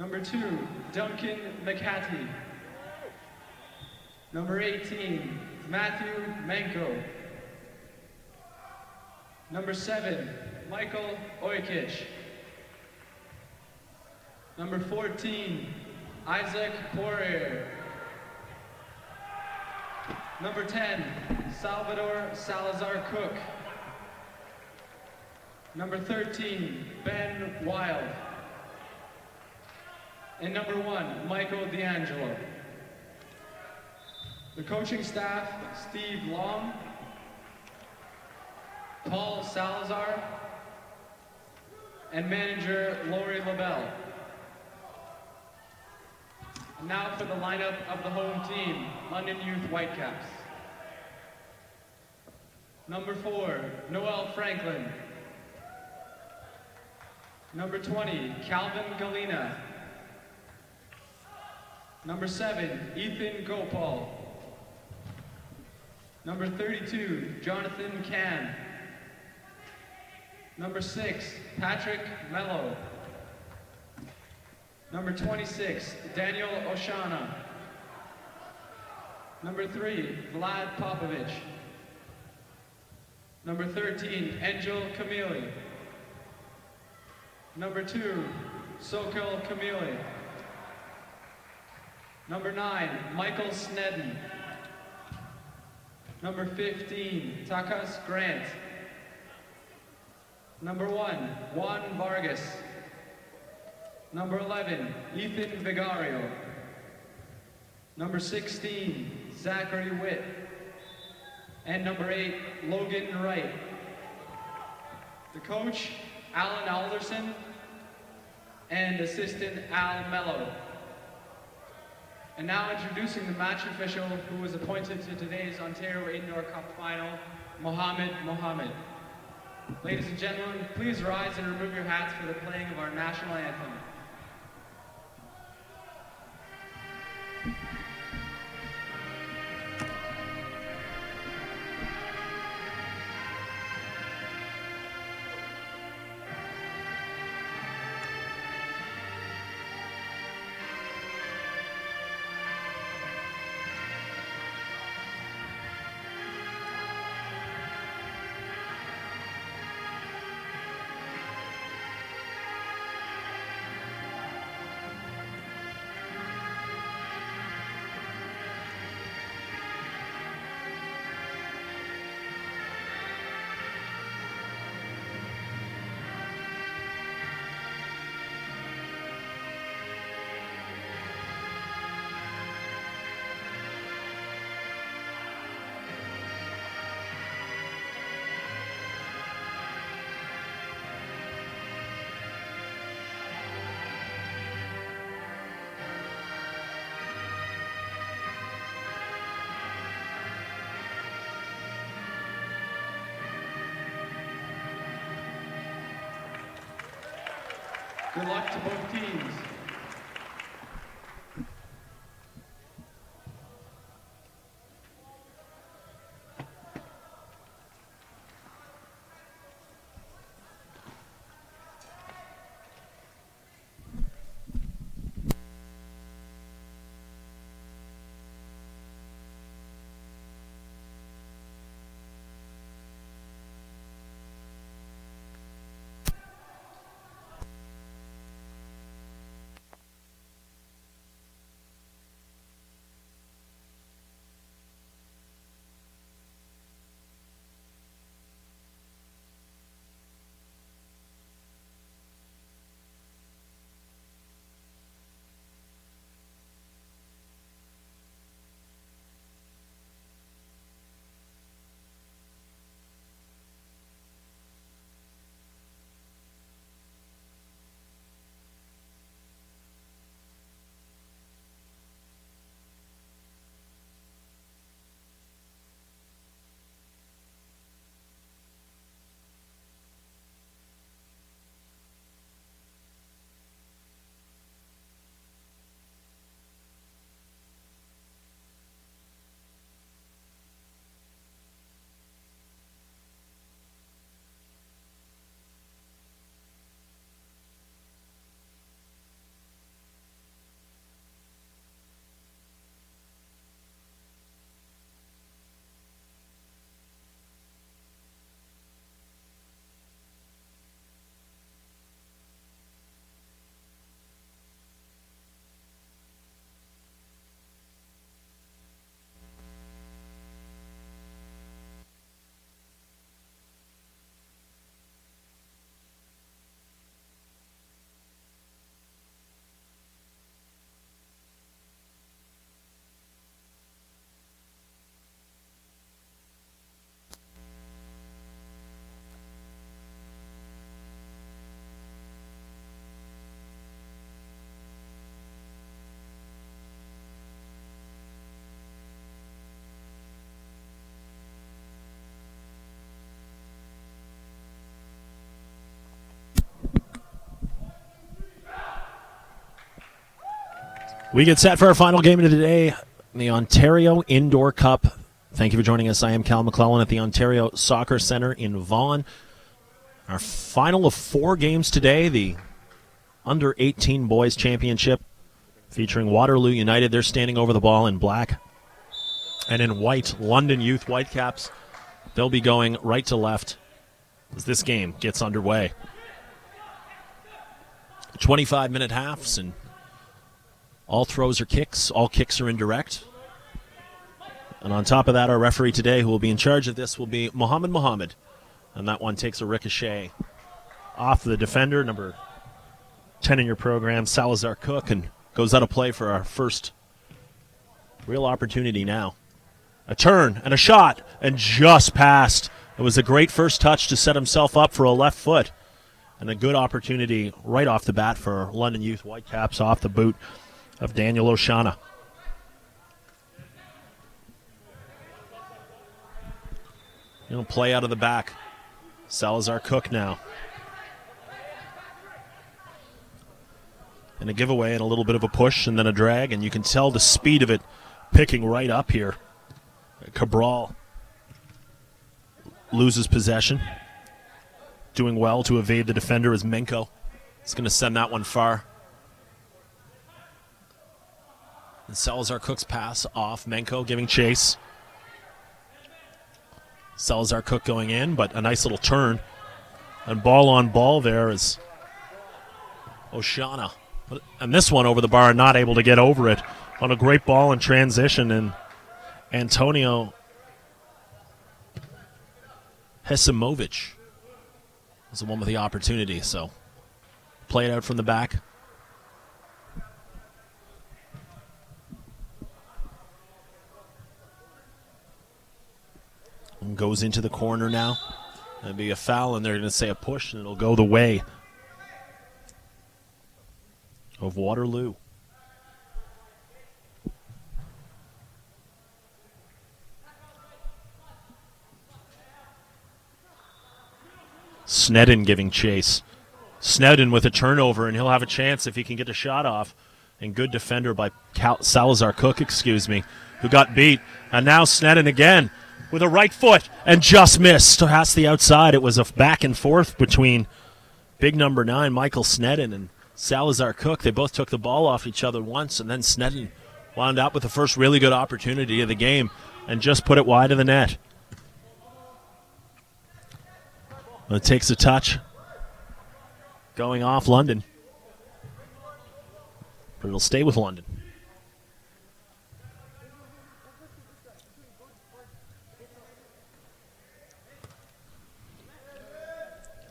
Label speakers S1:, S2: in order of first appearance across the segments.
S1: Number 2, Duncan McCarthy. Number 18, Matthew Manko. Number 7, Michael Ojkic. Number 14, Isaac Poirier. Number 10, Salvador Salazar Cook. Number 13, Ben Wild. And number 1, Michael D'Angelo. The coaching staff, Steve Long, Paul Salazar, and manager Lori LaBelle. And now for the lineup of the home team, London Youth Whitecaps. Number 4, Noel Franklin. Number 20, Calvin Galina. Number 7, Ethan Gopal. Number 32, Jonathan Can. Number 6, Patrick Mello. Number 26, Daniel Oshana. Number 3, Vlad Popovich. Number 13, Angel Camille. Number 2, Sokol Camille. Number 9, Michael Snedden. Number 15, Takas Grant. Number 1, Juan Vargas. Number 11, Ethan Vigario. Number 16, Zachary Witt. And number 8, Logan Wright. The coach, Alan Alderson, and assistant Al Mello. And now introducing the match official who was appointed to today's Ontario Indoor Cup final, Mohammed Mohammed. Ladies and gentlemen, please rise and remove your hats for the playing of our national anthem. Good luck to both teams.
S2: We get set for our final game of the day, the Ontario Indoor Cup. Thank you for joining us. I am Cal McClellan at the Ontario Soccer Centre in Vaughan. Our final of 4 games today, the Under-18 Boys Championship, featuring Waterloo United. They're standing over the ball in black. And in white, London Youth Whitecaps. They'll be going right to left as this game gets underway. 25-minute halves, and all throws are kicks. All kicks are indirect. And on top of that, our referee today, who will be in charge of this, will be Mohammed. And that one takes a ricochet off the defender, number 10 in your program, Salazar Cook, and goes out of play for our first real opportunity now. A turn and a shot, and just passed. It was a great first touch to set himself up for a left foot. And a good opportunity right off the bat for London Youth Whitecaps off the boot of Daniel Oshana. Play out of the back. Salazar Cook now. And a giveaway and a little bit of a push and then a drag, and you can tell the speed of it picking right up here. Cabral loses possession. Doing well to evade the defender is Menko. He's going to send that one far. And Salazar Cook's pass off. Menko giving chase. Salazar Cook going in, but a nice little turn. And ball on ball there is Oshana. And this one over the bar, not able to get over it on a great ball in transition. And Antonio Hesimovic was the one with the opportunity. So play it out from the back. And goes into the corner now. That'd be a foul, and they're going to say a push, and it'll go the way of Waterloo. Snedden giving chase. Snedden with a turnover, and he'll have a chance if he can get a shot off. And good defender by Salazar Cook, who got beat. And now Snedden again with a right foot and just missed past the outside. It was a back and forth between big number 9, Michael Snedden, and Salazar Cook. They both took the ball off each other once, and then Snedden wound up with the first really good opportunity of the game and just put it wide of the net. It takes a touch. Going off London. But it'll stay with London.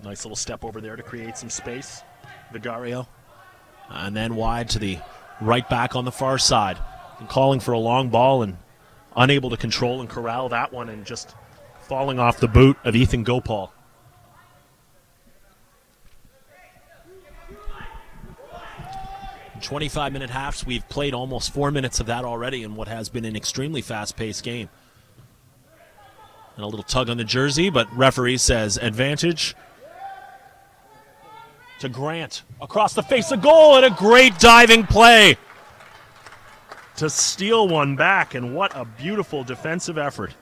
S2: Nice little step over there to create some space. Vigario. And then wide to the right back on the far side. And calling for a long ball and unable to control and corral that one and just falling off the boot of Ethan Gopal. In 25-minute halves, we've played almost 4 minutes of that already in what has been an extremely fast-paced game. And a little tug on the jersey, but referee says advantage to Grant. Across the face of goal, and a great diving play to steal one back, and what a beautiful defensive effort.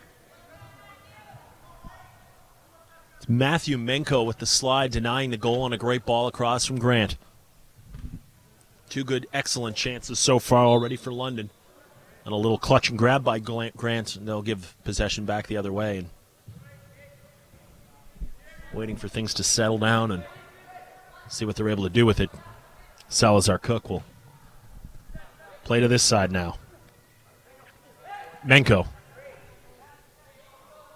S2: It's Matthew Menko with the slide, denying the goal, and a great ball across from Grant. 2 good, excellent chances so far already for London. And a little clutch and grab by Grant, and they'll give possession back the other way. And waiting for things to settle down and see what they're able to do with it. Salazar Cook will play to this side now. Menko.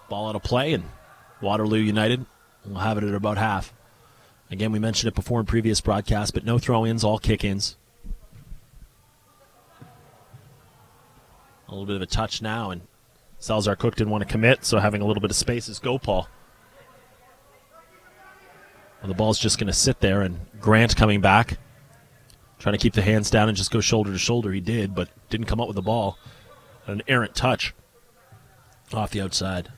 S2: Ball out of play, and Waterloo United will have it at about half. Again, we mentioned it before in previous broadcasts, but no throw-ins, all kick-ins. A little bit of a touch now, and Salazar Cook didn't want to commit, so having a little bit of space is Gopal. Well, the ball's just going to sit there, and Grant coming back, trying to keep the hands down and just go shoulder to shoulder. He did, but didn't come up with the ball. An errant touch off the outside.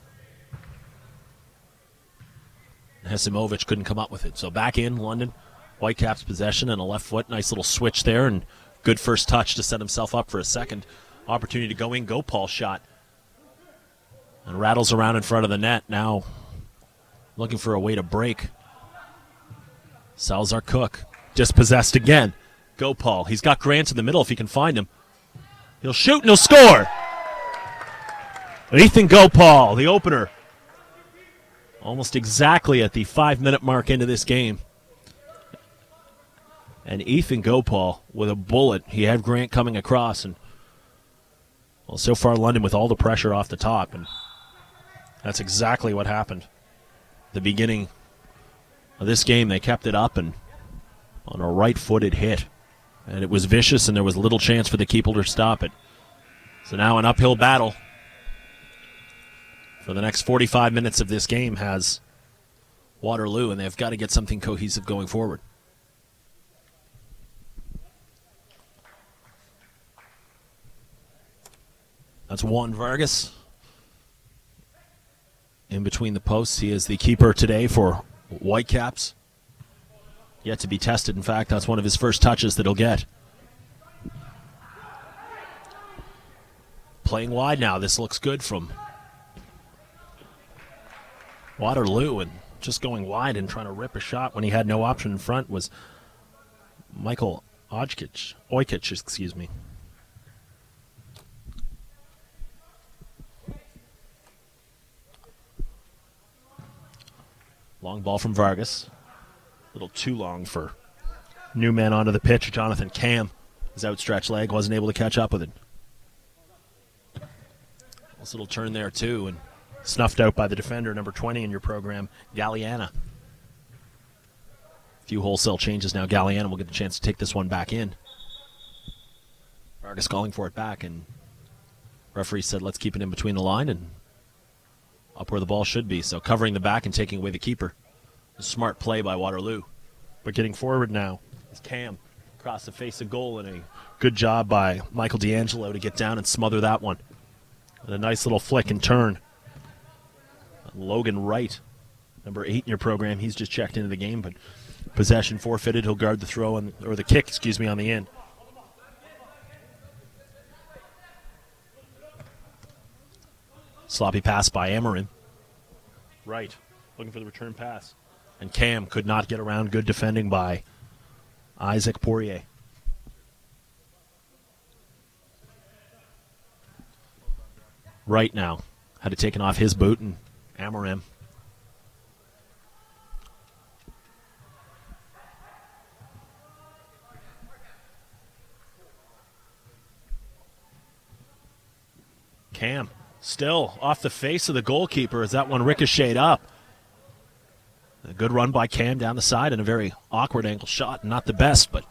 S2: Hesimovic couldn't come up with it. So back in London, Whitecaps possession and a left foot. Nice little switch there, and good first touch to set himself up for a second opportunity to go in. Gopal shot. And rattles around in front of the net. Now looking for a way to break. Salazar Cook dispossessed again. Gopal. He's got Grant in the middle if he can find him. He'll shoot and he'll score. Ethan Gopal, the opener. Almost exactly at the 5-minute mark into this game. And Ethan Gopal with a bullet. He had Grant coming across. And well, so far London with all the pressure off the top. And that's exactly what happened. The beginning of this game, they kept it up and on a right-footed hit. And it was vicious, and there was little chance for the keeper to stop it. So now an uphill battle for the next 45 minutes of this game has Waterloo, and they've got to get something cohesive going forward. That's Juan Vargas. In between the posts, he is the keeper today for Whitecaps. Yet to be tested. In fact, that's one of his first touches that he'll get. Playing wide now. This looks good from Waterloo, and just going wide and trying to rip a shot when he had no option in front was Michael Ojkic, excuse me. Long ball from Vargas. A little too long for new man onto the pitch. Jonathan Cam, his outstretched leg, wasn't able to catch up with it. Nice little turn there, too, and snuffed out by the defender, number 20 in your program, Galliana. A few wholesale changes now. Galliana will get the chance to take this one back in. Vargas calling for it back, and referee said, let's keep it in between the line and up where the ball should be. So covering the back and taking away the keeper. A smart play by Waterloo. But getting forward now is Cam across the face of goal, and a good job by Michael D'Angelo to get down and smother that one. And a nice little flick and turn. Logan Wright, number 8 in your program, he's just checked into the game, but possession forfeited. He'll guard the throw or the kick, on the end. Sloppy pass by Amarin. Wright looking for the return pass. And Cam could not get around. Good defending by Isaac Poirier. Wright now had to take off his boot, and Amarim. Cam still off the face of the goalkeeper as that one ricocheted up. A good run by Cam down the side and a very awkward angle shot. Not the best, but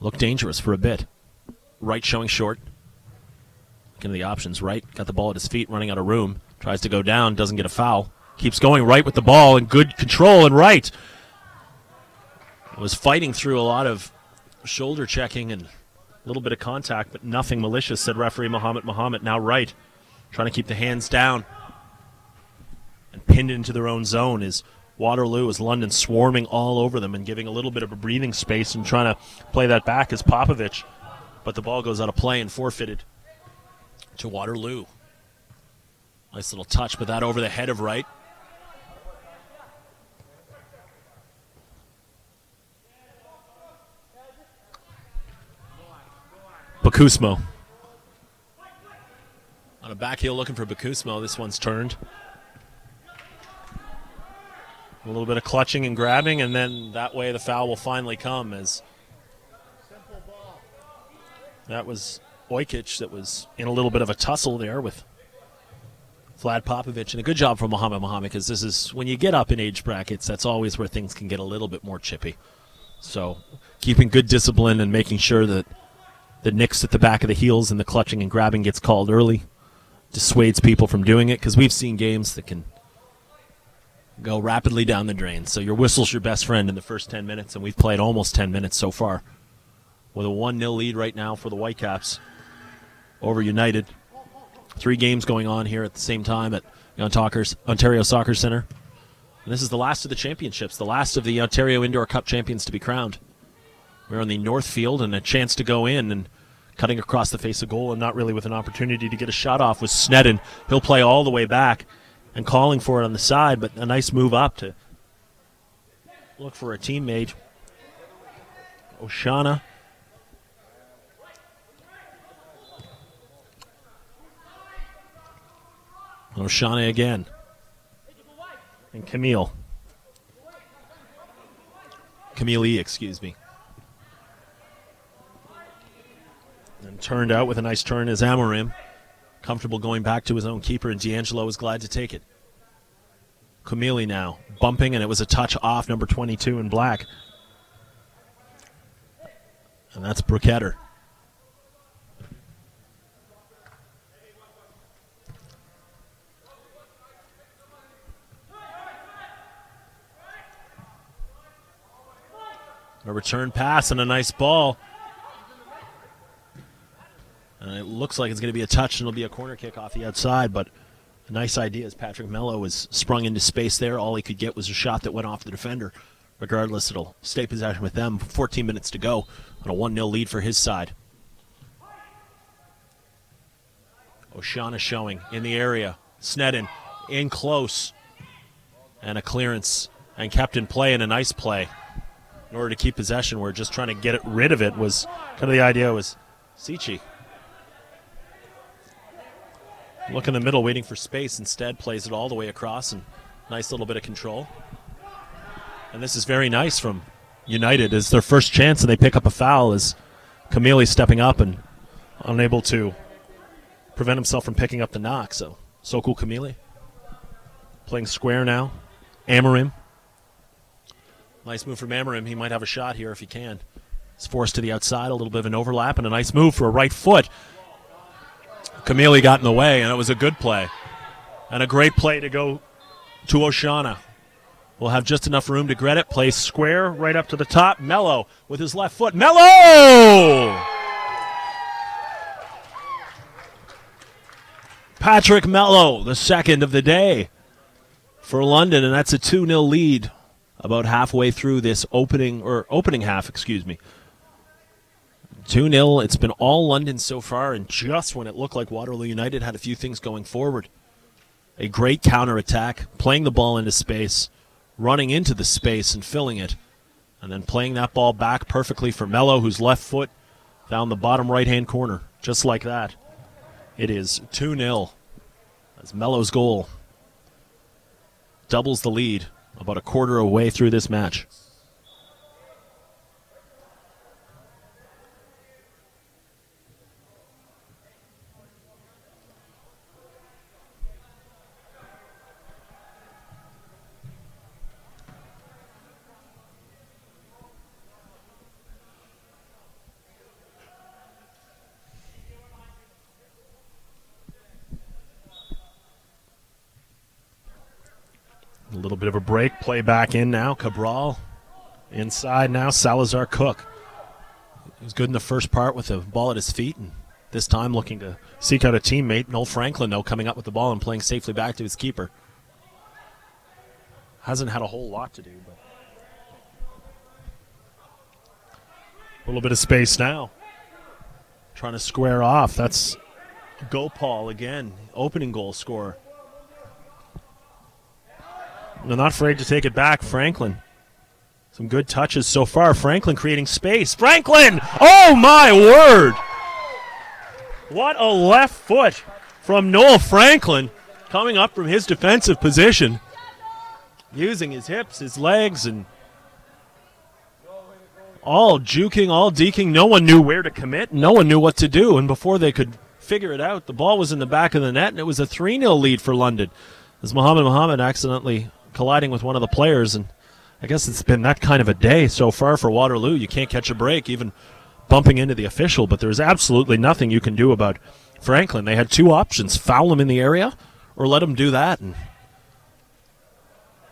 S2: looked dangerous for a bit. Wright showing short. Looking at the options. Wright got the ball at his feet, running out of room. Tries to go down, doesn't get a foul. Keeps going. Wright with the ball and good control, and Wright was fighting through a lot of shoulder checking and a little bit of contact, but nothing malicious, said referee Muhammad. Now Wright trying to keep the hands down and pinned into their own zone is Waterloo, as London swarming all over them and giving a little bit of a breathing space and trying to play that back as Popovich. But the ball goes out of play and forfeited to Waterloo. Nice little touch, but that over the head of Wright. Bakusmo. On a back heel looking for Bakusmo. This one's turned. A little bit of clutching and grabbing, and then that way the foul will finally come, as that was Ojkic that was in a little bit of a tussle there with Vlad Popovich. And a good job from Muhammad, because this is, when you get up in age brackets, that's always where things can get a little bit more chippy. So keeping good discipline and making sure that the nicks at the back of the heels and the clutching and grabbing gets called early dissuades people from doing it, because we've seen games that can go rapidly down the drain. So your whistle's your best friend in the first 10 minutes, and we've played almost 10 minutes so far with a 1-0 lead right now for the Whitecaps over United. 3 games going on here at the same time at the Ontario Soccer Centre. And this is the last of the championships, the last of the Ontario Indoor Cup champions to be crowned. We're on the north field, and a chance to go in, and cutting across the face of goal and not really with an opportunity to get a shot off was Sneddon. He'll play all the way back and calling for it on the side, but a nice move up to look for a teammate. Oshana. Oshana again. And Camille E, excuse me. And turned out with a nice turn is Amorim. Comfortable going back to his own keeper, and D'Angelo was glad to take it. Camille now bumping, and it was a touch off number 22 in black. And that's Brooketter. A return pass and a nice ball. And it looks like it's going to be a touch, and it'll be a corner kick off the outside, but a nice idea as Patrick Mello was sprung into space there. All he could get was a shot that went off the defender. Regardless, it'll stay possession with them. 14 minutes to go on a 1-0 lead for his side. Oshana showing in the area. Sneddon in close. And a clearance. And kept in play, and a nice play. In order to keep possession, we're just trying to get rid of it was kind of the idea was Sichi. Look in the middle, waiting for space. Instead, plays it all the way across, and nice little bit of control. And this is very nice from United. It's their first chance, and they pick up a foul as Camille stepping up and unable to prevent himself from picking up the knock. So cool, Camille. Playing square now. Amorim. Nice move from Amorim. He might have a shot here if he can. It's forced to the outside, a little bit of an overlap, and a nice move for a right foot. Camille got in the way, and it was a good play. And a great play to go to Oshana. We'll have just enough room to get it. Plays square right up to the top. Mello with his left foot. Mello! Patrick Mello, the second of the day for London, and that's a 2-0 lead about halfway through this opening half, excuse me. 2-0. It's been all London so far, and just when it looked like Waterloo United had a few things going forward. A great counterattack, playing the ball into space, running into the space and filling it, and then playing that ball back perfectly for Mello, whose left foot down the bottom right-hand corner. Just like that. It is 2-0. That's Mello's goal. Doubles the lead about a quarter of the way through this match. A little bit of a break. Play back in now. Cabral inside now. Salazar Cook. He was good in the first part with the ball at his feet, and this time looking to seek out a teammate. Noel Franklin, though, coming up with the ball and playing safely back to his keeper. Hasn't had a whole lot to do, but a little bit of space now. Trying to square off. That's Gopal again, opening goal scorer. They're not afraid to take it back. Franklin. Some good touches so far. Franklin creating space. Franklin! Oh, my word! What a left foot from Noel Franklin coming up from his defensive position. Using his hips, his legs, and all juking, all deking. No one knew where to commit. No one knew what to do. And before they could figure it out, the ball was in the back of the net, and it was a 3-0 lead for London. As Mohammed accidentally colliding with one of the players, and I guess it's been that kind of a day so far for Waterloo. You can't catch a break, even bumping into the official, but there's absolutely nothing you can do about Franklin. They had two options: foul him in the area or let him do that, and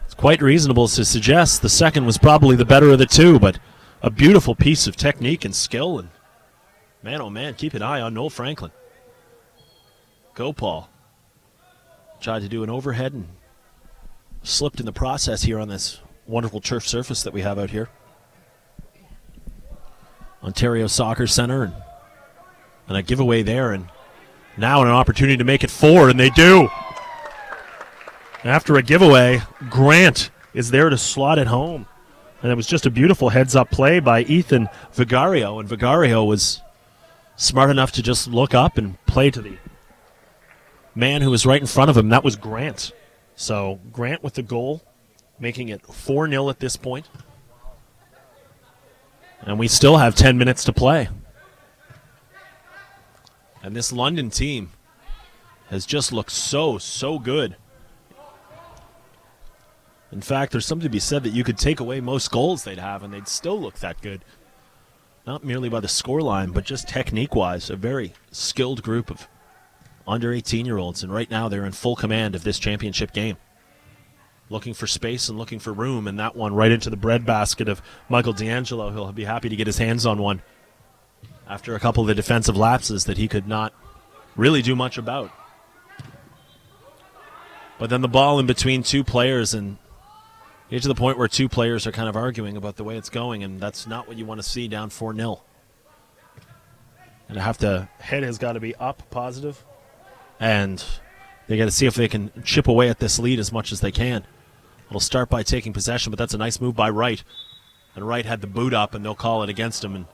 S2: it's quite reasonable to suggest the second was probably the better of the two, but a beautiful piece of technique and skill, and man, oh man, keep an eye on Noel Franklin. Gopal tried to do an overhead and slipped in the process here on this wonderful turf surface that we have out here. Ontario Soccer Center, and a giveaway there, and now an opportunity to make it 4, and they do. After a giveaway, Grant is there to slot it home. And it was just a beautiful heads-up play by Ethan Vigario, and Vigario was smart enough to just look up and play to the man who was right in front of him. That was Grant. So Grant with the goal, making it 4-0 at this point. And we still have 10 minutes to play. And this London team has just looked so good. In fact, there's something to be said that you could take away most goals they'd have and they'd still look that good. Not merely by the scoreline, but just technique-wise. A very skilled group of under 18-year-olds, and right now they're in full command of this championship game. Looking for space and looking for room, and that one right into the breadbasket of Michael D'Angelo. He'll be happy to get his hands on one after a couple of the defensive lapses that he could not really do much about. But then the ball in between two players, and you get to the point where two players are kind of arguing about the way it's going, and that's not what you want to see down 4-0. And head has got to be up positive, and they got to see if they can chip away at this lead as much as they can. It'll start by taking possession, but that's a nice move by Wright. And Wright had the boot up, and they'll call it against him. And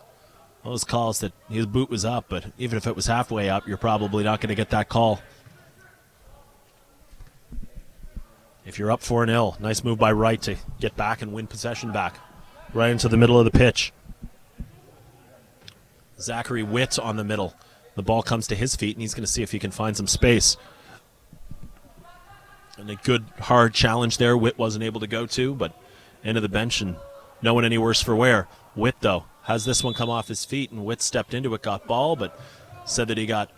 S2: those calls that his boot was up, but even if it was halfway up, you're probably not going to get that call. If you're up 4-0, nice move by Wright to get back and win possession back. Right into the middle of the pitch. Zachary Witt on the middle. The ball comes to his feet, and he's going to see if he can find some space. And a good, hard challenge there. Witt wasn't able to go to, but into the bench, and no one any worse for wear. Witt, though, has this one come off his feet, and Witt stepped into it, got ball, but said that he got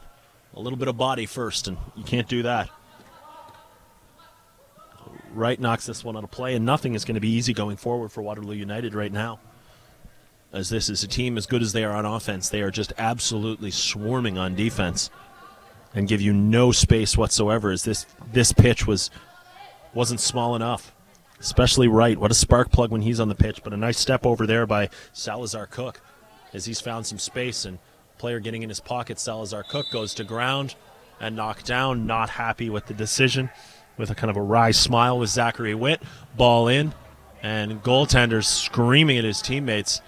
S2: a little bit of body first, and you can't do that. Wright knocks this one out of play, and nothing is going to be easy going forward for Waterloo United right now. As this is a team as good as they are on offense, they are just absolutely swarming on defense and give you no space whatsoever, as this pitch wasn't small enough. Especially Wright. What a spark plug when he's on the pitch, but a nice step over there by Salazar Cook as he's found some space, and player getting in his pocket. Salazar Cook goes to ground and knocked down, not happy with the decision, with a kind of a wry smile with Zachary Witt. Ball in, and goaltender's screaming at his teammates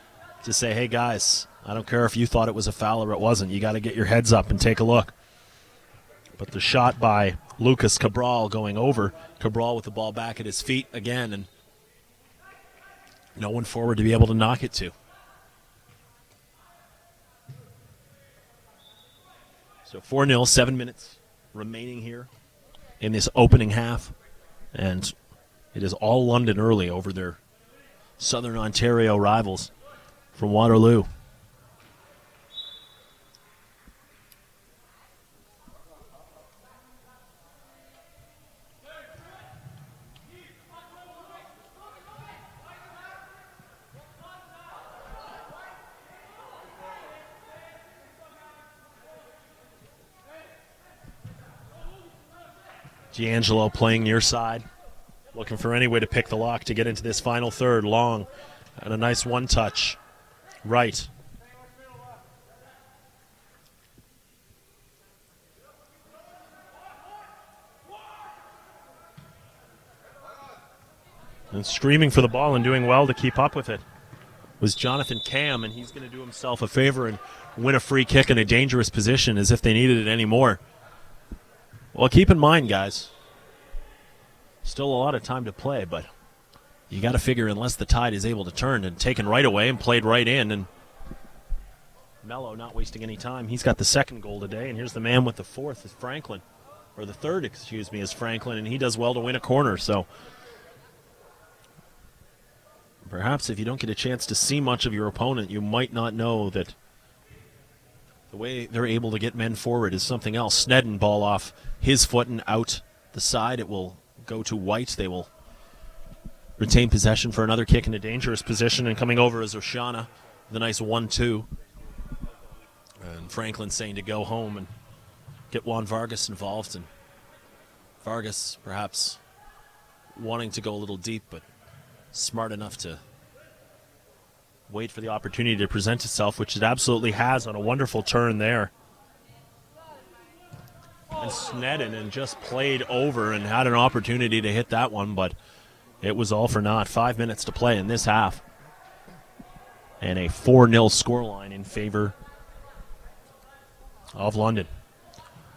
S2: to say, hey guys, I don't care if you thought it was a foul or it wasn't. You got to get your heads up and take a look. But the shot by Lucas Cabral going over. Cabral with the ball back at his feet again, and no one forward to be able to knock it to. So 4-0, 7 minutes remaining here in this opening half. And it is all London early over their Southern Ontario rivals from Waterloo. D'Angelo playing near side, looking for any way to pick the lock to get into this final third. Long and a nice one-touch. Right. And screaming for the ball and doing well to keep up with it was Jonathan Cam, and he's going to do himself a favor and win a free kick in a dangerous position as if they needed it anymore. Well, keep in mind, guys, still a lot of time to play, but you got to figure unless the tide is able to turn, and taken right away and played right in, and Mello not wasting any time. He's got the second goal today, and here's the man with the fourth is Franklin, or the third, excuse me, is Franklin, and he does well to win a corner. So perhaps if you don't get a chance to see much of your opponent, you might not know that the way they're able to get men forward is something else. Snedden ball off his foot and out the side. It will go to White. They will retain possession for another kick in a dangerous position, and coming over is Oshana, the nice 1-2. And Franklin saying to go home and get Juan Vargas involved, and Vargas perhaps wanting to go a little deep, but smart enough to wait for the opportunity to present itself, which it absolutely has on a wonderful turn there. And Sneddon just played over and had an opportunity to hit that one, but it was all for naught. 5 minutes to play in this half. And a 4-0 scoreline in favor of London.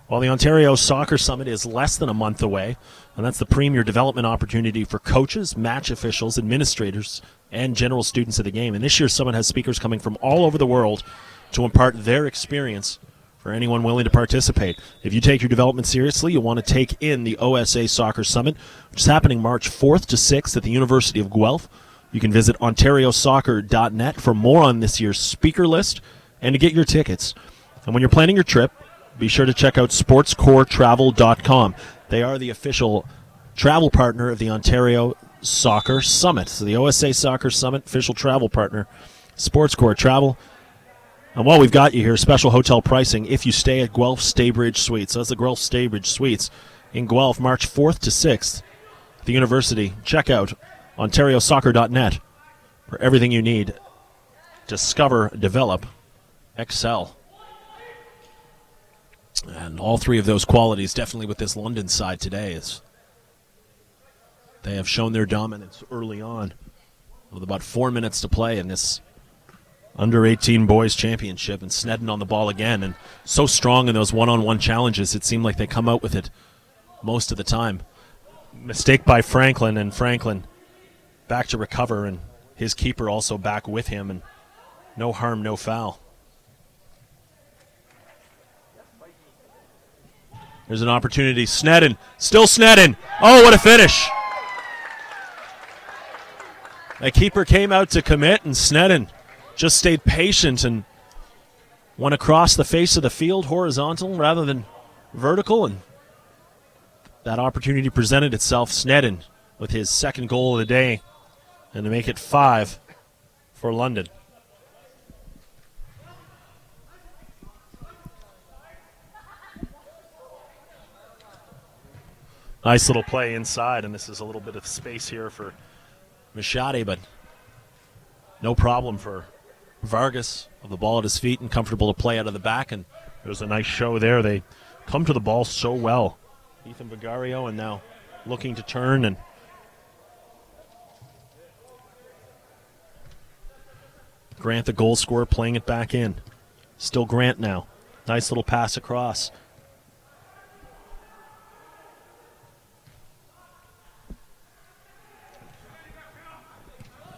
S2: Well, the Ontario Soccer Summit is less than a month away, and that's the premier development opportunity for coaches, match officials, administrators, and general students of the game. And this year's summit has speakers coming from all over the world to impart their experience for anyone willing to participate. If you take your development seriously, you'll want to take in the OSA Soccer Summit, which is happening March 4th to 6th at the University of Guelph. You can visit ontariosoccer.net for more on this year's speaker list and to get your tickets. And when you're planning your trip, be sure to check out sportscoretravel.com. They are the official travel partner of the Ontario Soccer Summit. So the OSA Soccer Summit, official travel partner, SportsCore Travel. And while we've got you here, special hotel pricing if you stay at Guelph Staybridge Suites. So that's the Guelph Staybridge Suites in Guelph, March 4th to 6th at the University. Check out ontariosoccer.net for everything you need. Discover, develop, excel. And all three of those qualities definitely with this London side today is they have shown their dominance early on with about 4 minutes to play in this under-18 boys championship, and Sneddon on the ball again, and so strong in those one-on-one challenges it seemed like they come out with it most of the time. Mistake by Franklin, and Franklin back to recover, and his keeper also back with him, and no harm, no foul. There's an opportunity. Sneddon. Still Sneddon. Oh, what a finish. The keeper came out to commit, and Sneddon just stayed patient and went across the face of the field, horizontal rather than vertical, and that opportunity presented itself. Sneddon with his second goal of the day, and to make it 5 for London. Nice little play inside, and this is a little bit of space here for Machadi, but no problem for Vargas with the ball at his feet and comfortable to play out of the back, and it was a nice show there. They come to the ball so well. Ethan Vigario, and now looking to turn, and Grant, the goal scorer, playing it back in. Still Grant now. Nice little pass across.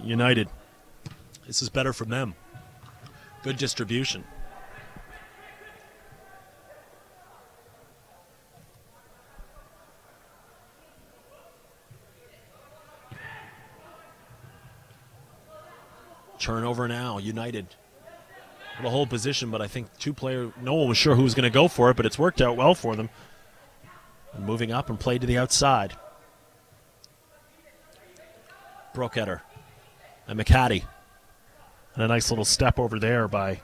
S2: United. This is better from them. Good distribution. Turnover now, United. The whole position, but I think no one was sure who was going to go for it, but it's worked out well for them. And moving up and played to the outside. Broketter. And McCaddy. And a nice little step over there by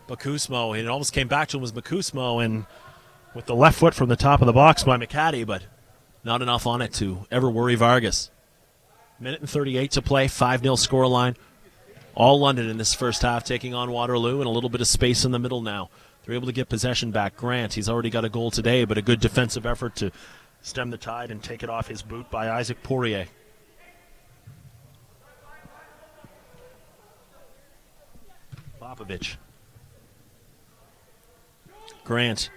S2: Bakusmo. It almost came back to him was Bakusmo, and with the left foot from the top of the box by McCaddy, but not enough on it to ever worry Vargas. Minute and 38 to play, 5-0 scoreline. All London in this first half taking on Waterloo, and a little bit of space in the middle now. They're able to get possession back. Grant, he's already got a goal today, but a good defensive effort to stem the tide and take it off his boot by Isaac Poirier. Popovich. Grant.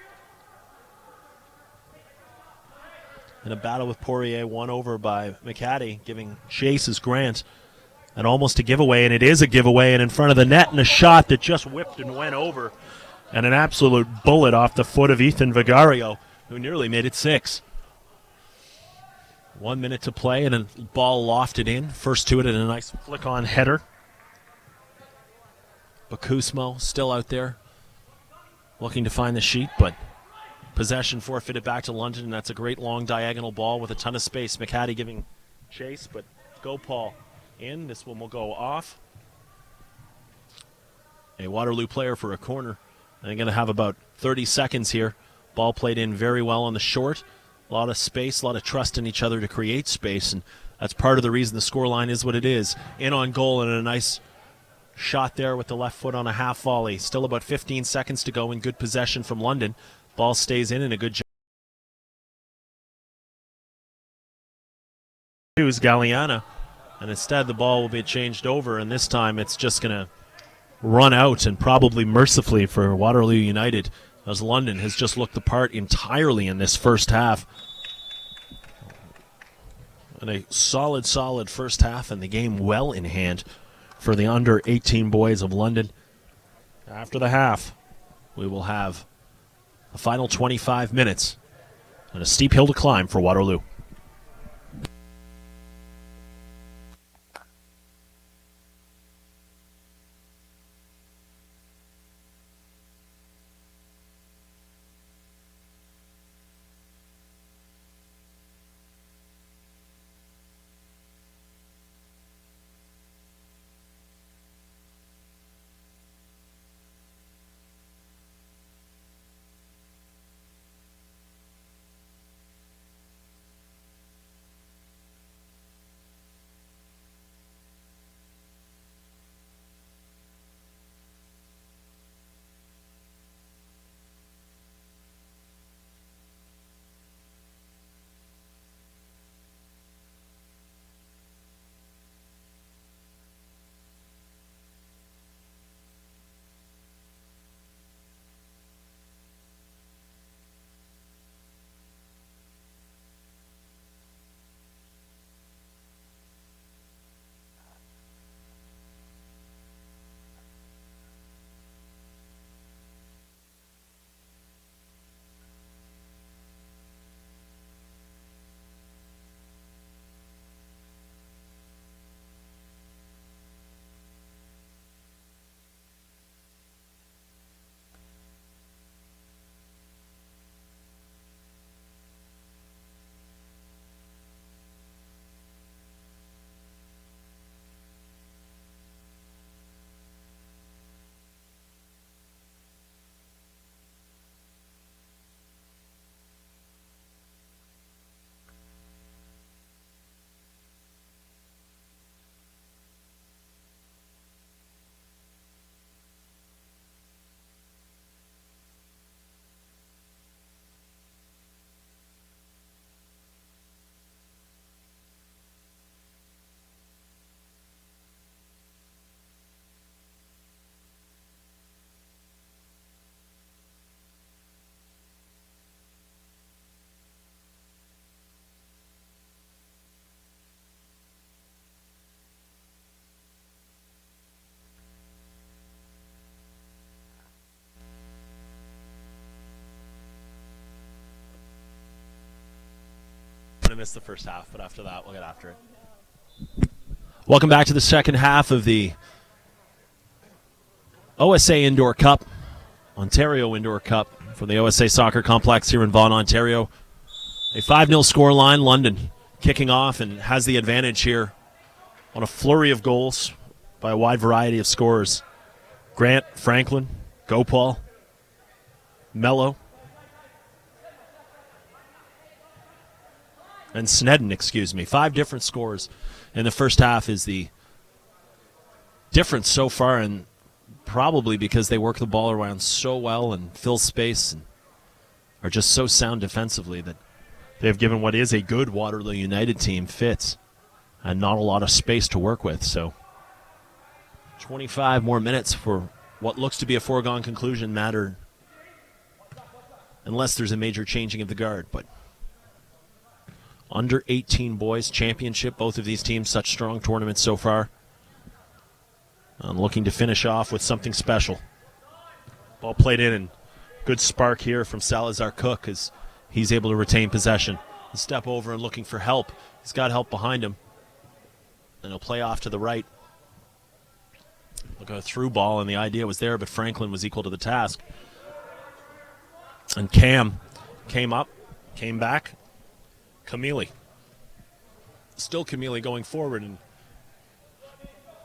S2: In a battle with Poirier, won over by McCaddy, giving chase as Grant. And almost a giveaway, and it is a giveaway, and in front of the net, and a shot that just whipped and went over. And an absolute bullet off the foot of Ethan Vigario, who nearly made it 6. 1 minute to play, and a ball lofted in. First to it, and a nice flick-on header. Bakusmo still out there looking to find the sheet, but possession forfeited back to London, and that's a great long diagonal ball with a ton of space. McCaddy giving chase, but go Paul in. This one will go off. A Waterloo player for a corner. They're going to have about 30 seconds here. Ball played in very well on the short. A lot of space, a lot of trust in each other to create space, and That's part of the reason the scoreline is what it is. In on goal and a nice shot there with the left foot on a half volley. Still about 15 seconds to go in good possession from London. Ball stays in and a good job. Who's Galliana, and instead the ball will be changed over, and this time it's just going to run out, and probably mercifully for Waterloo United, as London has just looked the part entirely in this first half. And a solid first half, and the game well in hand for the under-18 boys of London. After the half, we will have a final 25 minutes and a steep hill to climb for Waterloo. Missed the first half, but after that we'll get after it. Welcome back to the second half of the OSA Indoor Cup, Ontario Indoor Cup for the OSA Soccer Complex here in Vaughan, Ontario. A 5-0 scoreline. London kicking off and has the advantage here on a flurry of goals by a wide variety of scorers. Grant, Franklin, Gopal, Mello, and Snedden, 5 different scores in the first half is the difference so far, and probably because they work the ball around so well and fill space and are just so sound defensively that they've given what is a good Waterloo United team fits and not a lot of space to work with. So 25 more minutes for what looks to be a foregone conclusion matter, unless there's a major changing of the guard. But under 18 boys championship, both of these teams such strong tournaments so far. I'm looking to finish off with something special. Ball played in, and good spark here from Salazar Cook as he's able to retain possession. A step over and looking for help. He's got help behind him. And he'll play off to the right. Look at a through ball, and the idea was there, but Franklin was equal to the task. And Cam came up, came back. Camille. Still Camille going forward, and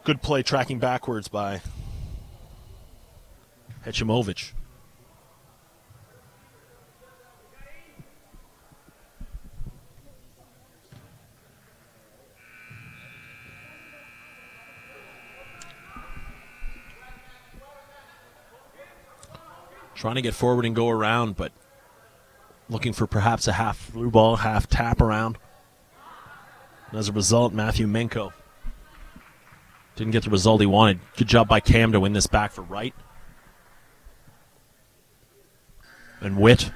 S2: good play tracking backwards by Hechimovic. trying to get forward and go around, but looking for perhaps a half blue ball, half tap around. And as a result, Matthew Minko didn't get the result he wanted. Good job by Cam to win this back for Wright. And Witt,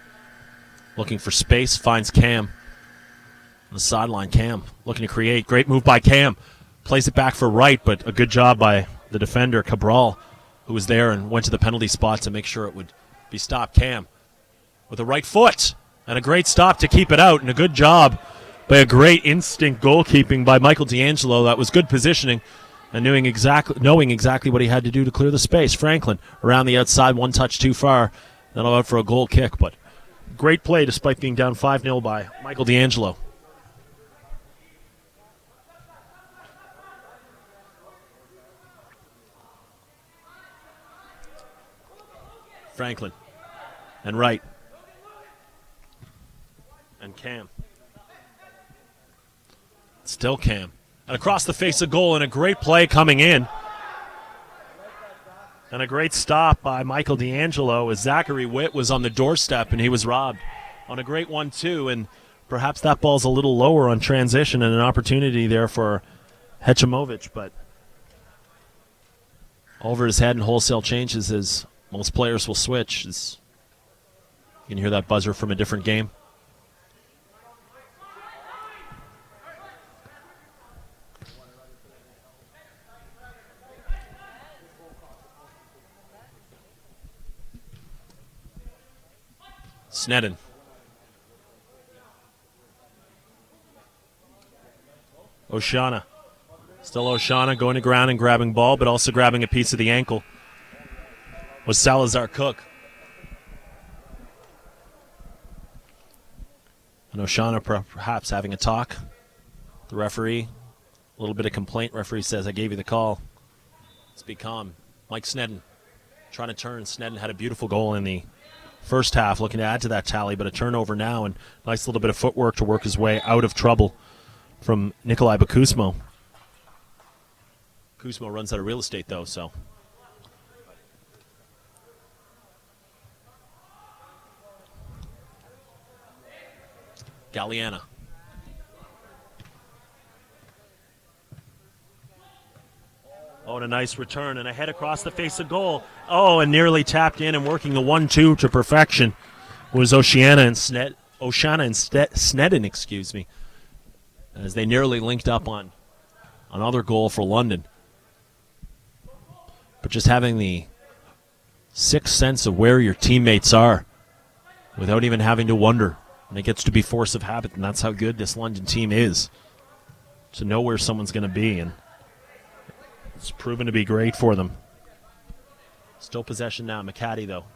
S2: looking for space, finds Cam. On the sideline, Cam looking to create. Great move by Cam. Plays it back for Wright, but a good job by the defender, Cabral, who was there and went to the penalty spot to make sure it would be stopped. Cam with a right foot and a great stop to keep it out, and a good job by a great instinct goalkeeping by Michael D'Angelo. That was good positioning and knowing exactly what he had to do to clear the space. Franklin around the outside, one touch too far. That'll out for a goal kick, but great play despite being down 5-0 by Michael D'Angelo. Franklin and Wright and Cam. Still Cam. And across the face of goal, and a great play coming in. And a great stop by Michael D'Angelo as Zachary Witt was on the doorstep and he was robbed on a great 1-2. And perhaps that ball's a little lower on transition and an opportunity there for Hechimovich, but over his head and wholesale changes as most players will switch. You can hear that buzzer from a different game. Snedden. Oshana. Still Oshana going to ground and grabbing ball, but also grabbing a piece of the ankle was Salazar Cook. And Oshana perhaps having a talk. The referee, a little bit of complaint. Referee says, I gave you the call. Let's be calm. Mike Snedden trying to turn. Snedden had a beautiful goal in the first half, looking to add to that tally, but a turnover now, and nice little bit of footwork to work his way out of trouble from Nikolai Bakusmo. Bakusmo runs out of real estate, though, so. Galliana. Oh, and a nice return and a head across the face of goal. Oh, and nearly tapped in and working the 1-2 to perfection was Oshana and Snedden, excuse me, as they nearly linked up on another goal for London. But just having the sixth sense of where your teammates are without even having to wonder. And it gets to be force of habit, and that's how good this London team is, to know where someone's going to be, and it's proven to be great for them. Still possession now. McCaddy, though,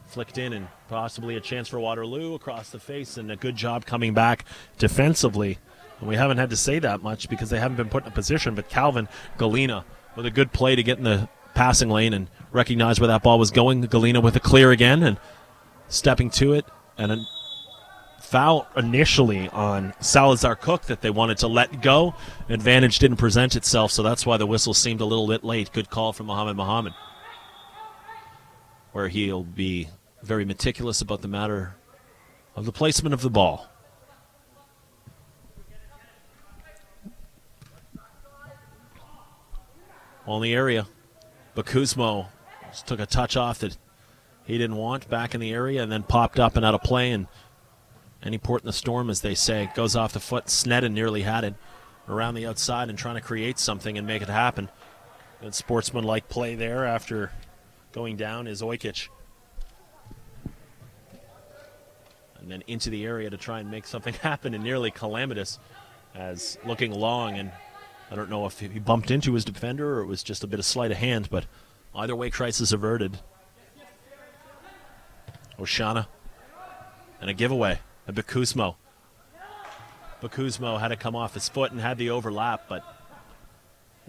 S2: flicked in and possibly a chance for Waterloo across the face, and a good job coming back defensively. And we haven't had to say that much because they haven't been put in a position, but Calvin Galina with a good play to get in the passing lane and recognize where that ball was going. Galina with a clear again and stepping to it, and a foul initially on Salazar Cook that they wanted to let go. Advantage didn't present itself, so that's why the whistle seemed a little bit late. Good call from Mohammed, where he'll be very meticulous about the matter of the placement of the ball. On the area, Bakusmo just took a touch off that he didn't want back in the area and then popped up and out of play, and any port in the storm, as they say, goes off the foot. Snedden nearly had it around the outside and trying to create something and make it happen. Good sportsmanlike play there after going down is Ojkic. And then into the area to try and make something happen, and nearly calamitous as looking long, and I don't know if he bumped into his defender or it was just a bit of sleight of hand, but either way, crisis averted. Oshana and a giveaway. And Bakusmo had to come off his foot and had the overlap, but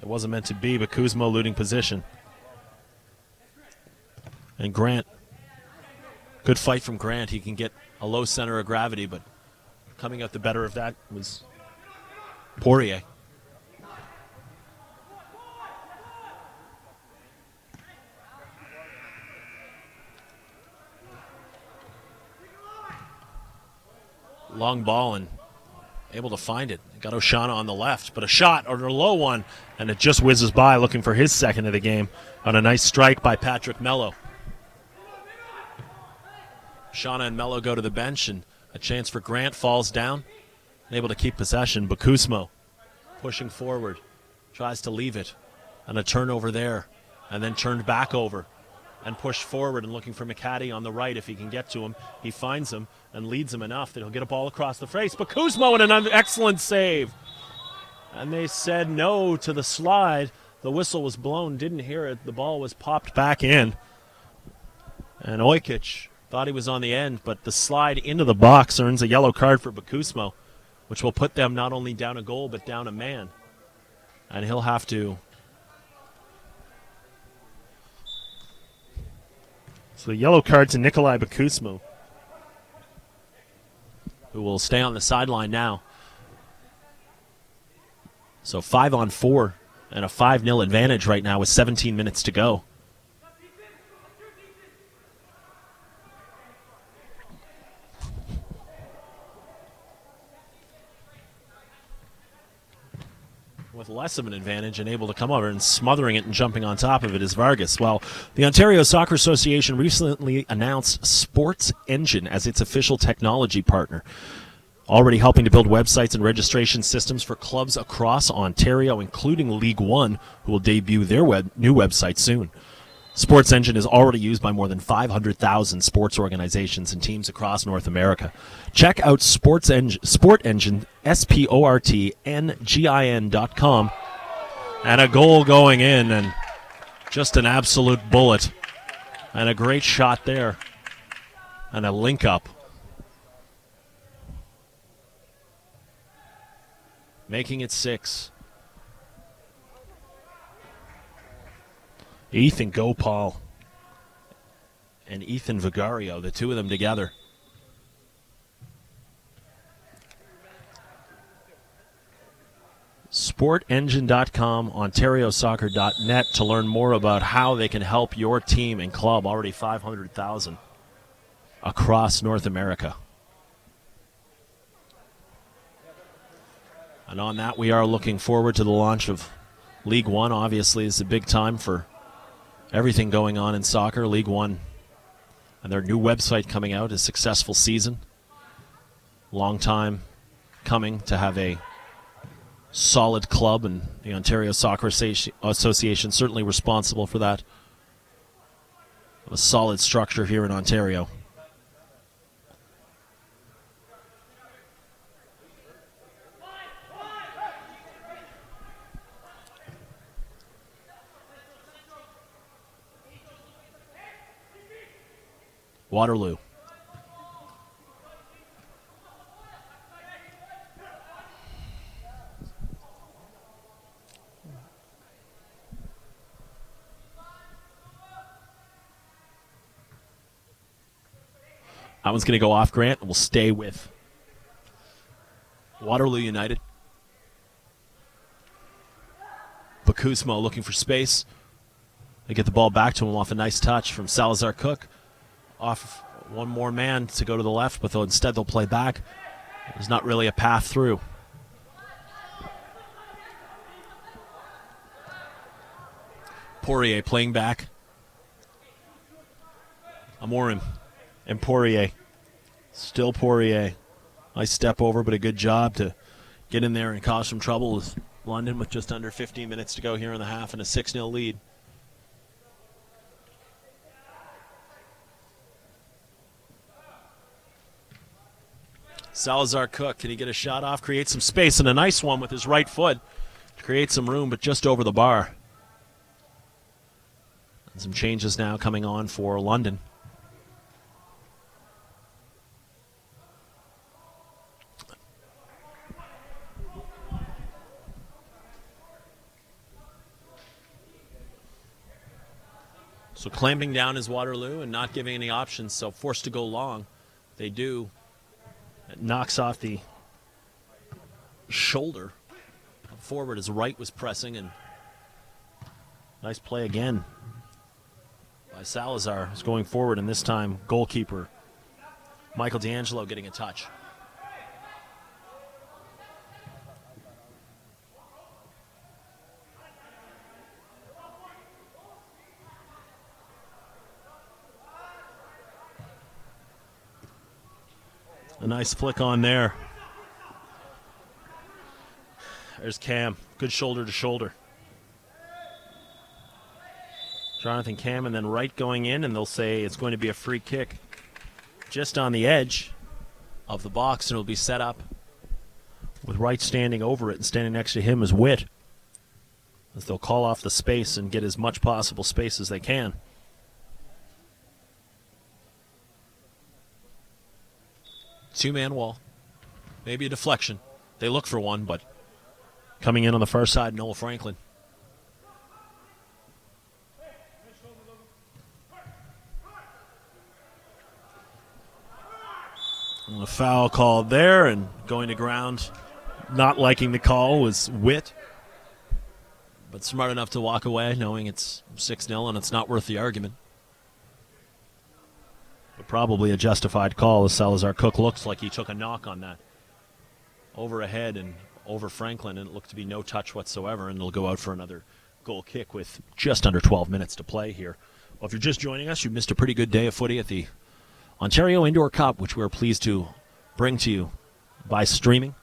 S2: it wasn't meant to be. Bakusmo losing position. And Grant. Good fight from Grant. He can get a low center of gravity, but coming out the better of that was Poirier. Long ball and able to find it. Got Oshana on the left, but a shot or a low one, and it just whizzes by, looking for his second of the game on a nice strike by Patrick Mello. Oshana and Mello go to the bench, and a chance for Grant falls down. Able to keep possession. Bakusmo pushing forward, tries to leave it, and a turnover there, and then turned back over and pushed forward and looking for McCaddy on the right if he can get to him. He finds him and leads him enough that he'll get a ball across the face. Bakusmo and an excellent save. And they said no to the slide. The whistle was blown, didn't hear it. The ball was popped back in. And Ojkic thought he was on the end, but the slide into the box earns a yellow card for Bakusmo, which will put them not only down a goal but down a man. And he'll have to... So the yellow card to Nikolai Bakusmo, who will stay on the sideline now. So 5-on-4 and a 5-0 advantage right now with 17 minutes to go. With less of an advantage and able to come over and smothering it and jumping on top of it is Vargas. Well, the Ontario Soccer Association recently announced Sports Engine as its official technology partner, already helping to build websites and registration systems for clubs across Ontario, including League One, who will debut their new website soon. Sports Engine is already used by more than 500,000 sports organizations and teams across North America. Check out Sport Engine, SportNgin.com. And a goal going in, and just an absolute bullet. And a great shot there. And a link up. Making it 6. Ethan Gopal and Ethan Vigario, the two of them together. SportEngine.com, OntarioSoccer.net to learn more about how they can help your team and club, already 500,000 across North America. And on that, we are looking forward to the launch of League One. Obviously, it's a big time for everything going on in soccer. League One and their new website coming out, a successful season. Long time coming to have a solid club, and the Ontario Soccer Association certainly responsible for that. A solid structure here in Ontario. Waterloo. That one's going to go off Grant and will stay with Waterloo United. Bakusmo looking for space. They get the ball back to him off a nice touch from Salazar Cook. Off one more man to go to the left, but instead they'll play back. There's not really a path through. Poirier playing back. Amorim and Poirier. Still Poirier. Nice step over, but a good job to get in there and cause some trouble with London with just under 15 minutes to go here in the half and a 6-0 lead. Salazar Cook, can he get a shot off? Create some space, and a nice one with his right foot to create some room, but just over the bar. And some changes now coming on for London. So clamping down is Waterloo and not giving any options, so forced to go long. They do. It knocks off the shoulder. Forward as Wright was pressing, and nice play again by Salazar, who's going forward, and this time goalkeeper Michael D'Angelo getting a touch. A nice flick on there. There's Cam. Good shoulder to shoulder. Jonathan Cam and then Wright going in, and they'll say it's going to be a free kick just on the edge of the box, and it'll be set up with Wright standing over it, and standing next to him is Witt, as they'll call off the space and get as much possible space as they can. Two-man wall. Maybe a deflection. They look for one, but coming in on the far side, Noel Franklin. And a foul called there, and going to ground, not liking the call, was Witt. But smart enough to walk away, knowing it's 6-0 and it's not worth the argument. But probably a justified call, as Salazar Cook looks like he took a knock on that. Over ahead and over Franklin, and it looked to be no touch whatsoever, and it'll go out for another goal kick with just under 12 minutes to play here. Well, if you're just joining us, you missed a pretty good day of footy at the Ontario Indoor Cup, which we're pleased to bring to you by streaming.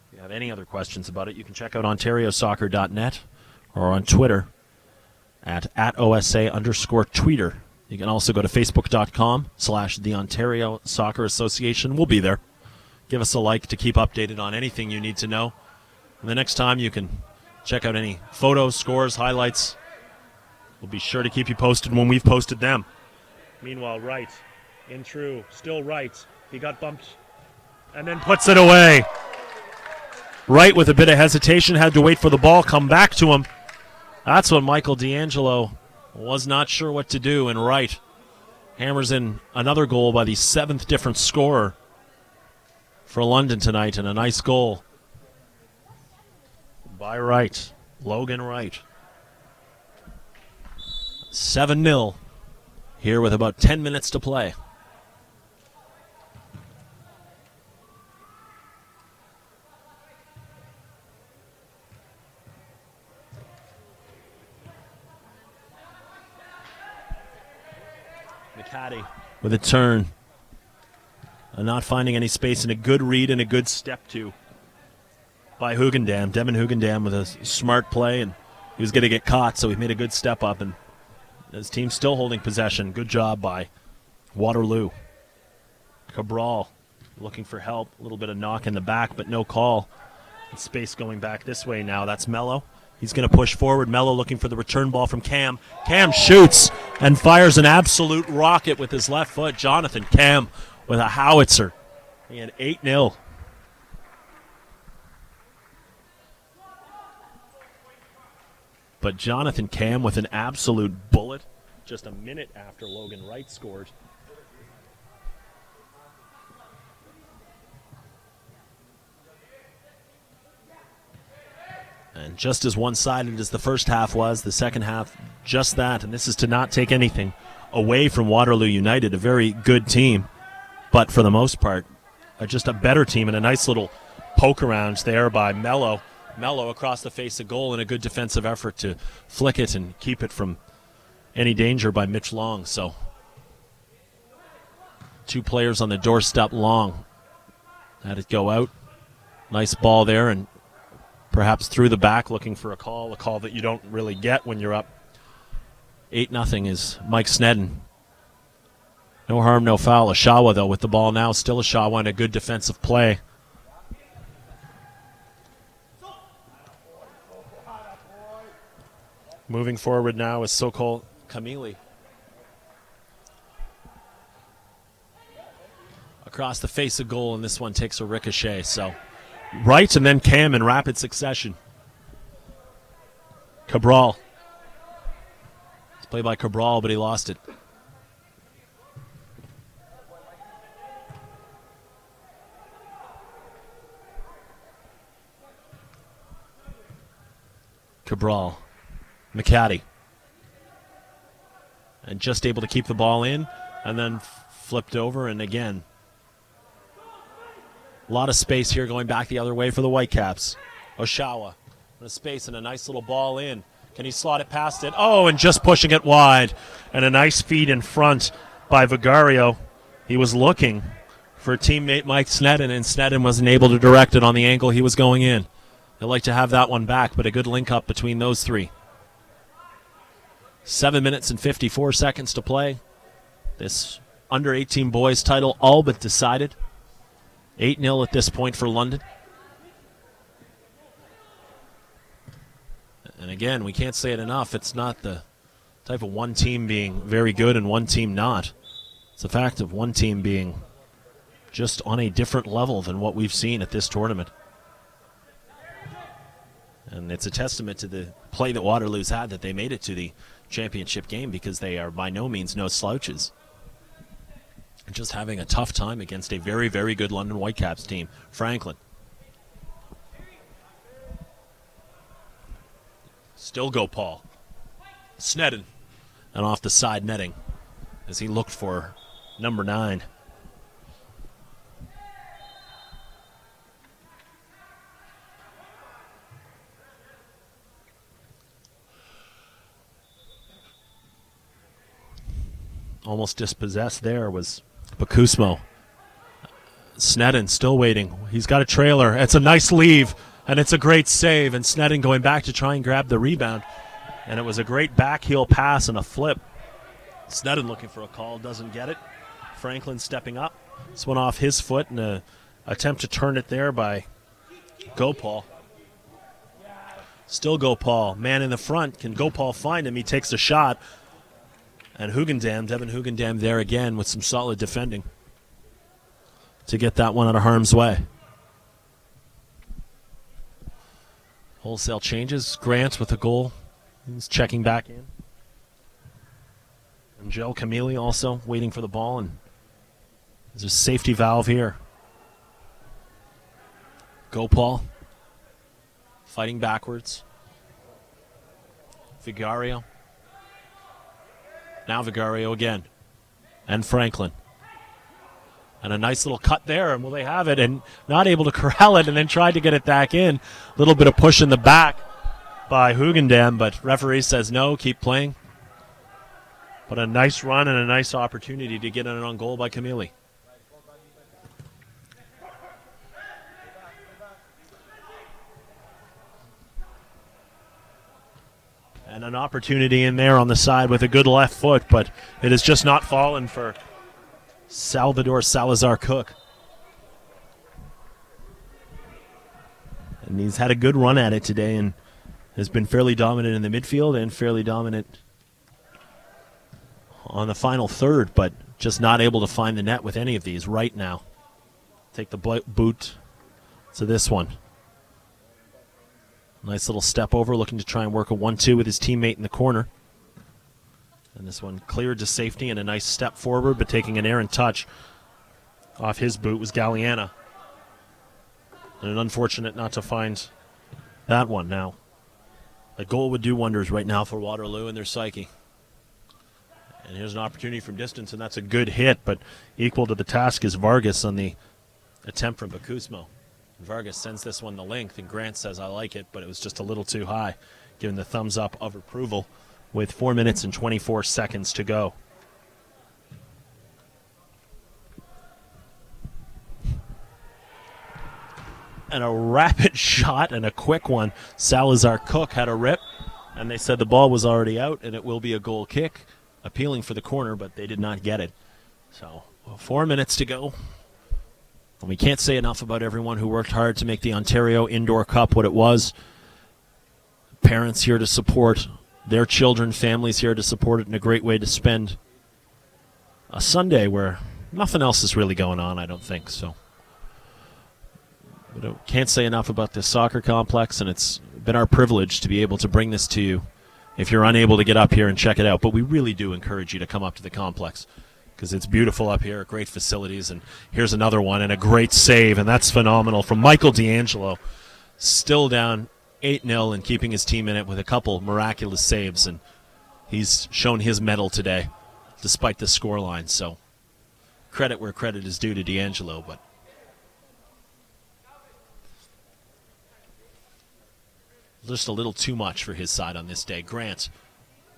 S2: If you have any other questions about it, you can check out ontariosoccer.net or on Twitter at @OSA_tweeter. You can also go to facebook.com/the Ontario Soccer Association. We'll be there. Give us a like to keep updated on anything you need to know. And the next time you can check out any photos, scores, highlights. We'll be sure to keep you posted when we've posted them. Meanwhile, Wright in through, still Wright. He got bumped and then puts it away. Wright with a bit of hesitation, had to wait for the ball, come back to him. That's when Michael D'Angelo was not sure what to do, and Wright hammers in another goal by the 7th different scorer for London tonight, and a nice goal by Wright, Logan Wright. 7-0 here with about 10 minutes to play. McCaddy with a turn. Not finding any space, and a good read and a good step to by Hugendam. Devin Hugendam with a smart play, and he was going to get caught, so he made a good step up, and his team's still holding possession. Good job by Waterloo. Cabral looking for help. A little bit of knock in the back, but no call. And space going back this way now. That's Mello. He's going to push forward. Mello looking for the return ball from Cam. Cam shoots and fires an absolute rocket with his left foot. Jonathan Cam with a howitzer. And 8-0. But Jonathan Cam with an absolute bullet just a minute after Logan Wright scored. And just as one-sided as the first half was, the second half just that. And this is to not take anything away from Waterloo United, a very good team. But for the most part, just a better team, and a nice little poke around there by Mello. Mello across the face of goal, and a good defensive effort to flick it and keep it from any danger by Mitch Long. So 2 players on the doorstep. Long had it go out. Nice ball there, and perhaps through the back looking for a call that you don't really get when you're up 8-0 is Mike Snedden. No harm, no foul. Oshawa, though, with the ball now. Still Oshawa, and a good defensive play. Moving forward now is Sokol Kamili. Across the face of goal, and this one takes a ricochet. So Wright and then Cam in rapid succession. Cabral. It's played by Cabral, but he lost it. Cabral. McCaddy. And just able to keep the ball in, and then flipped over, and again, a lot of space here going back the other way for the Whitecaps. Oshawa. A space and a nice little ball in. Can he slot it past it? Oh, and just pushing it wide. And a nice feed in front by Vigario. He was looking for teammate Mike Sneddon, and Sneddon wasn't able to direct it on the angle he was going in. They'd like to have that one back, but a good link up between those three. 7 minutes and 54 seconds to play. This under 18 boys title all but decided. 8-0 at this point for London. And again, we can't say it enough. It's not the type of one team being very good and one team not. It's the fact of one team being just on a different level than what we've seen at this tournament. And it's a testament to the play that Waterloo's had that they made it to the championship game, because they are by no means no slouches. Just having a tough time against a very, very good London Whitecaps team. Franklin. Still go Paul. Sneddon. And off the side netting as he looked for number 9. Almost dispossessed there was Bakusmo. Sneddon still waiting. He's got a trailer. It's a nice leave, and it's a great save. And Sneddon going back to try and grab the rebound. And it was a great backheel pass and a flip. Sneddon looking for a call, doesn't get it. Franklin stepping up. This one off his foot, and an attempt to turn it there by Gopal. Still Gopal. Man in the front. Can Gopal find him? He takes a shot. And Hugendam, Devin Hugendam there again with some solid defending to get that one out of harm's way. Wholesale changes. Grant with a goal. He's checking back in. And Joe Camille also waiting for the ball. And there's a safety valve here. Gopal fighting backwards. Vigario. Now Vigario again. And Franklin. And a nice little cut there, and will they have it? And not able to corral it, and then tried to get it back in. A little bit of push in the back by Hugendam, but referee says no, keep playing. But a nice run and a nice opportunity to get it on goal by Camille. And an opportunity in there on the side with a good left foot, but it has just not fallen for Salvador Salazar Cook. And he's had a good run at it today and has been fairly dominant in the midfield and fairly dominant on the final third, but just not able to find the net with any of these right now. Take the boot to this one. Nice little step over, looking to try and work a 1-2 with his teammate in the corner. And this one cleared to safety and a nice step forward, but taking an errant touch off his boot was Galliana. And an unfortunate not to find that one now. A goal would do wonders right now for Waterloo and their psyche. And here's an opportunity from distance, and that's a good hit, but equal to the task is Vargas on the attempt from Bakusmo. Vargas sends this one the length, and Grant says, I like it, but it was just a little too high, given the thumbs up of approval with 4 minutes and 24 seconds to go. And a rapid shot and a quick one. Salazar Cook had a rip, and they said the ball was already out, and it will be a goal kick, appealing for the corner, but they did not get it. So 4 minutes to go. And we can't say enough about everyone who worked hard to make the Ontario Indoor Cup what it was. Parents here to support their children, families here to support it, and a great way to spend a Sunday where nothing else is really going on, I don't think. So but I can't say enough about this soccer complex, and it's been our privilege to be able to bring this to you if you're unable to get up here and check it out. But we really do encourage you to come up to the complex, because it's beautiful up here, great facilities. And here's another one, and a great save, and that's phenomenal from Michael D'Angelo. Still down 8-0 and keeping his team in it with a couple miraculous saves, and he's shown his mettle today despite the scoreline. So credit where credit is due to D'Angelo, but just a little too much for his side on this day. Grant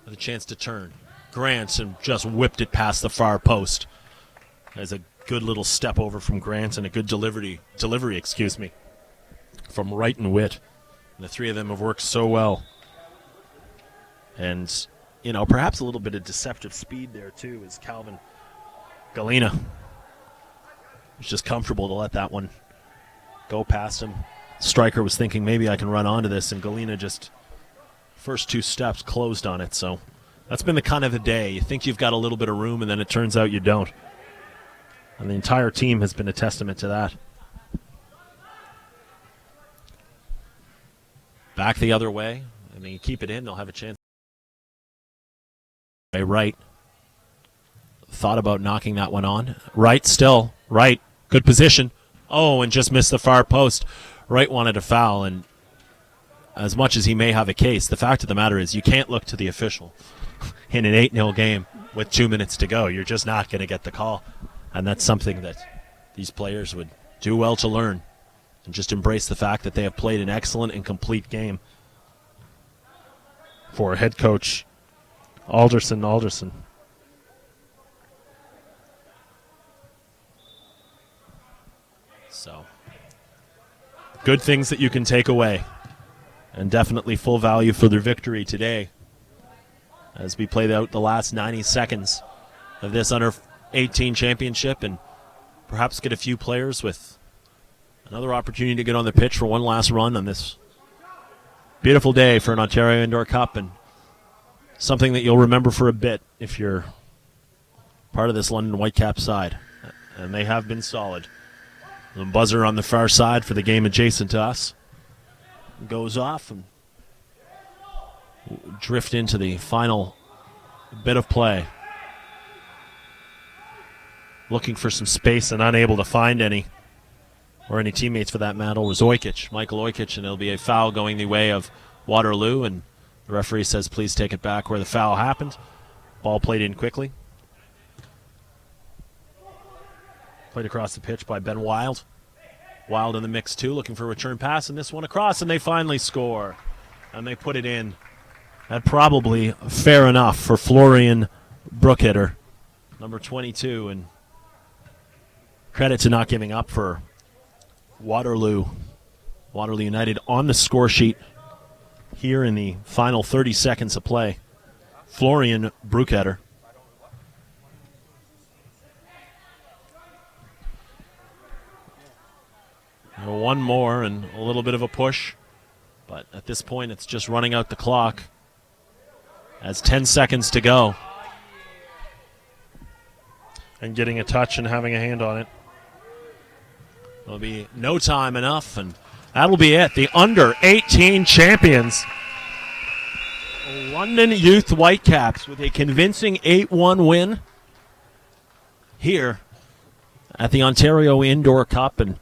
S2: with a chance to turn. Grant and just whipped it past the far post. There's a good little step over from Grant and a good delivery, from Wright and Witt. And the three of them have worked so well. And, perhaps a little bit of deceptive speed there, too, as Calvin Galena was just comfortable to let that one go past him. Striker was thinking, maybe I can run onto this, and Galena just, first two steps, closed on it. So that's been the kind of the day. You think you've got a little bit of room, and then it turns out you don't. And the entire team has been a testament to that. Back the other way. I mean, keep it in, they'll have a chance. Wright thought about knocking that one on. Wright, good position. Oh, and just missed the far post. Wright wanted a foul, and as much as he may have a case, the fact of the matter is you can't look to the official in an 8-0 game with 2 minutes to go. You're just not going to get the call. And that's something that these players would do well to learn and just embrace the fact that they have played an excellent and complete game. For head coach Alderson. So, good things that you can take away, and definitely full value for their victory today as we played out the last 90 seconds of this under 18 championship, and perhaps get a few players with another opportunity to get on the pitch for one last run on this beautiful day for an Ontario Indoor Cup, and something that you'll remember for a bit if you're part of this London Whitecaps side. And they have been solid. The buzzer on the far side for the game adjacent to us goes off and drift into the final bit of play. Looking for some space and unable to find any, or any teammates for that matter, was Michael Oykic, and it'll be a foul going the way of Waterloo, and the referee says please take it back where the foul happened. Ball played in quickly. Played across the pitch by Ben Wild. Wild in the mix too, looking for a return pass, and this one across, and they finally score. And they put it in. That probably fair enough for Florian Brookhitter, number 22, and credit to not giving up for Waterloo United on the score sheet here in the final 30 seconds of play. Florian Brookhitter. One more and a little bit of a push, but at this point it's just running out the clock as 10 seconds to go. And getting a touch and having a hand on it. There'll be no time enough, and that'll be it. The under-18 champions, London Youth Whitecaps, with a convincing 8-1 win here at the Ontario Indoor Cup. And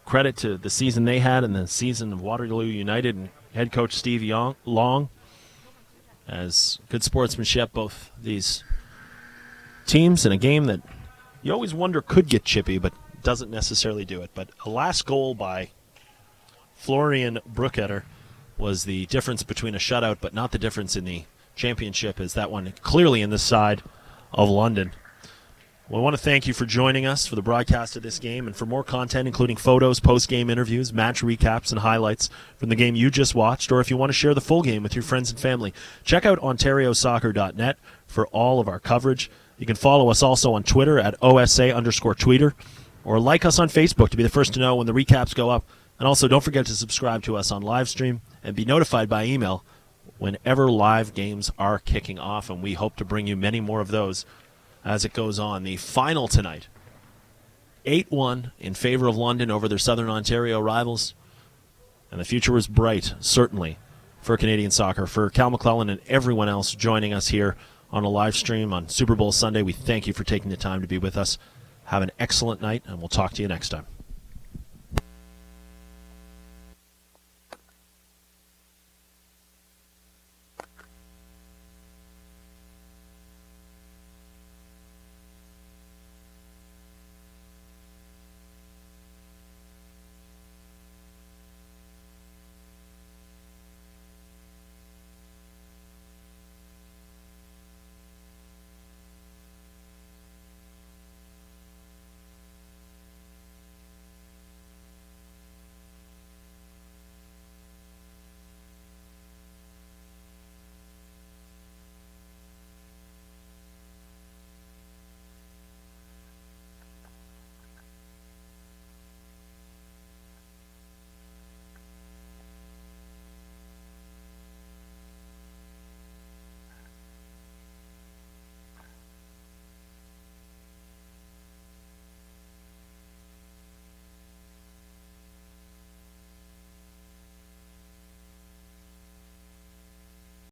S2: credit to the season they had and the season of Waterloo United and head coach Steve Long. As good sportsmanship, both these teams, in a game that you always wonder could get chippy, but doesn't necessarily do it. But a last goal by Florian Brookhitter was the difference between a shutout, but not the difference in the championship, as that one clearly in the side of London. We want to thank you for joining us for the broadcast of this game, and for more content, including photos, post-game interviews, match recaps, and highlights from the game you just watched, or if you want to share the full game with your friends and family, check out OntarioSoccer.net for all of our coverage. You can follow us also on Twitter at OSA_tweeter, or like us on Facebook to be the first to know when the recaps go up. And also, don't forget to subscribe to us on Livestream and be notified by email whenever live games are kicking off, and we hope to bring you many more of those as it goes on. The final tonight, 8-1 in favor of London over their Southern Ontario rivals, and the future is bright, certainly, for Canadian soccer. For Cal McClellan and everyone else joining us here on a live stream on Super Bowl Sunday, we thank you for taking the time to be with us. Have an excellent night, and we'll talk to you next time.